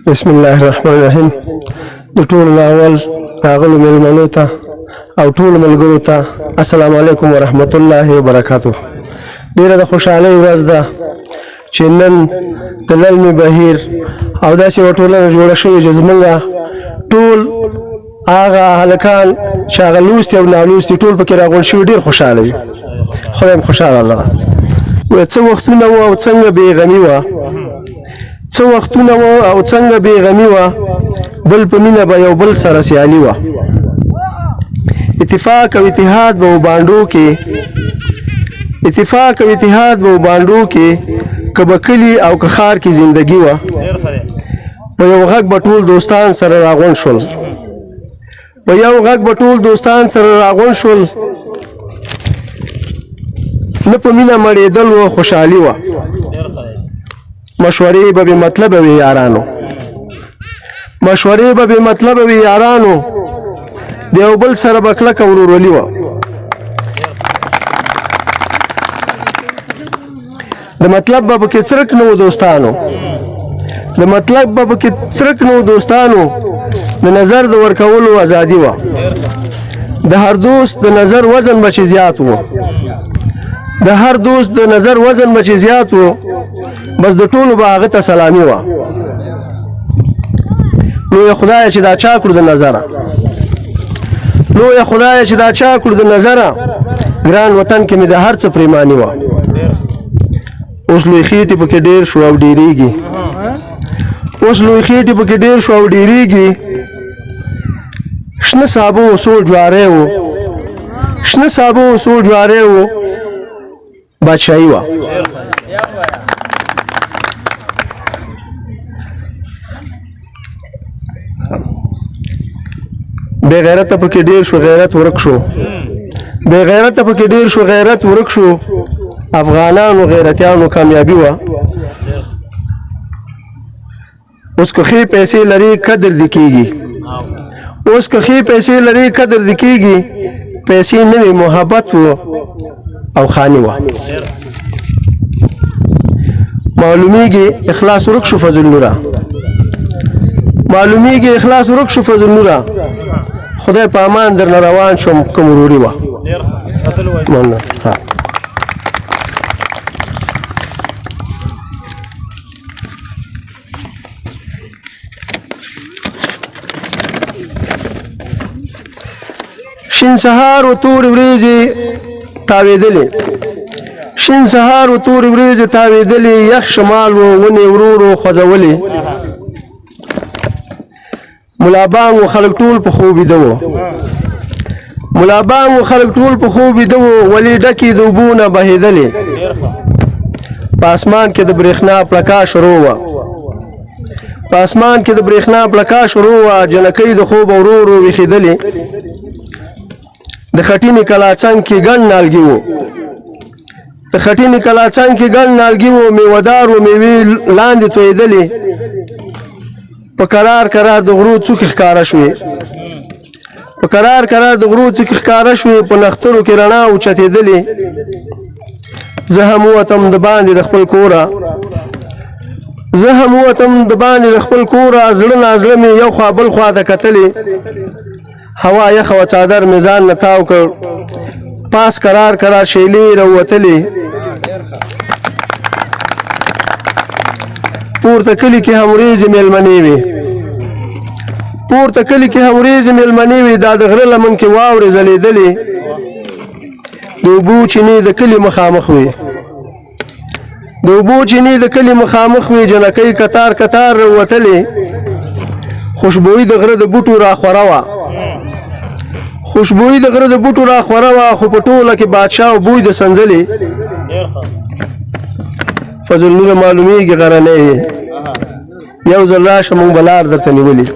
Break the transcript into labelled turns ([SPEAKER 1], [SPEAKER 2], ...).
[SPEAKER 1] بسم الله الرحمن الرحیم. د ټول اول راغلو مېلمنو ته او ټول ملګرو ته السلام علیکم ورحمت الله وبرکاتہ. ډیره د خوشحالۍ ورځ ده چې نن د للمي بهیر او داسې یوه ټولنه جوړه شوې چې زموږ ټول هغه هلکان چې هغه لوستي او نالوستي ټول پکې راغونډ شوي ډېر خوشحاله وي. خدای م خوشحاله الله. څه وختونه وو او څنګه بېغمي وه، څه وختونه وو او څنګه بېغمي وه، بل په مینه به یو بل سره سیالي وه. اتفاق او اتحاد به وبانډو کې، اتفاق او اتحاد به وبانډو کې، که به کلي او که ښار کې زندګي وه. په یو غږ به ټول دوستان سره راغونډ شول، په یو غږ به ټول دوستان سره راغونډ شول. نه په مینه مړېدل وه، خوشحالي وه. مشورې به بې مطلبه وي یارانو، مشورې به بې مطلبه وي یارانو، د یو بل سره به کلکه ورورولي وه. د مطلب به پکې څرک نه و دوستانو، د مطلب به پکې څرک نه و دوستانو، د نظر د ورکولو ازادي وه. د هر دوست د نظر وزن به چې زیات و، د هر دوست د نظر وزن به چې زیات و، بس د ټولو به هغه ته سلامي وه. لویه خدایه چې دا چا کړو د نظره، لویه خدایه چې دا چا کړو د نظره، ګران وطن کې مې د هر څه پریماني وه. اوس لوی خېټې پکې ډېر شو او ډېرېږي، اوس لوی خېټې پکې ډېر شو او ډېرېږي. شنه سابه و سوړ جواری و، شنه سابه و سوړ جواری و، بادشاهي وه. بې غیرته پکې ډېر شو غیرت ورک شو، بې غیرته پکې ډېر شو غیرت ورک شو. افغانانو غیرتیانو کامیابي وه. اوس که ښې پیسې لري قدر دې کېږي، اوس که ښې پیسې لري قدر دې کېږي. پیسې نه وي محبت و او خاني وه. معلومیږي اخلاص ورک شو فضل نوره، معلومیږي اخلاص ورک شو فضل نوره. خدای په امان درنه روان شوم کوم وروري وه. شین سهار و تور وریځې تاوېدلې، شین سهار و تور وریځې تاوېدلې، یخ شمال و ونې ورو ورو خوځولې. ملا بانګ و خلک ټول په خوب ویده وو، ملا بانګ و خلک ټول په خوب ویده وو، ولې ډکې د اوبو نه بهېدلې. په اسمان کې د برېښنا پړکا شروع وه، په اسمان کې د برېښنا پړکا شروع وه. جنکۍ د خوب ورو ورو ویښېدلې. د خټینې کلا څنګ کې ګڼ نالګي وو، د خټینې کلا څنګ کې ګڼ نالګي وو. میوهدار و میوې لاندې تویېدلې. په کرار کرار د غرو څوکې ښکاره شوې، په کرار کرار د غرو څوکې ښکاره شوې. په نښترو کې رڼا اوچتېدلې. زه هم ووتم د باندې د خپل کوره، زه هم ووتم د باندې د خپل کوره. زړه نازړه مې یو خوا بل خوا ته کتلې. هوا یخه وه څادر مې ځان نه تاو کړ، پاس کرار کرار شیلې راووتلې. پورته کلي کې هم ورېځې مېلمنې وې، پورته کلي کې هم ورېځې مېلمنې وې. دا د غره لمن کې واورې ځلېدلې. د اوبو چینې د کلي مخامخ وې، د اوبو چینې د کلي مخامخ وې. جنکۍ کتار کتار راووتلې. خوشبویي د غره د بوټو راخوره وه، خوشبویي د غره د بوټو راخوره وه. خو په ټوله کې بادشاه او بوی د سنځلې. فضل نوره معلومیږي غرنی یې، یو ځل راشه مونږ به لار درته نیولې.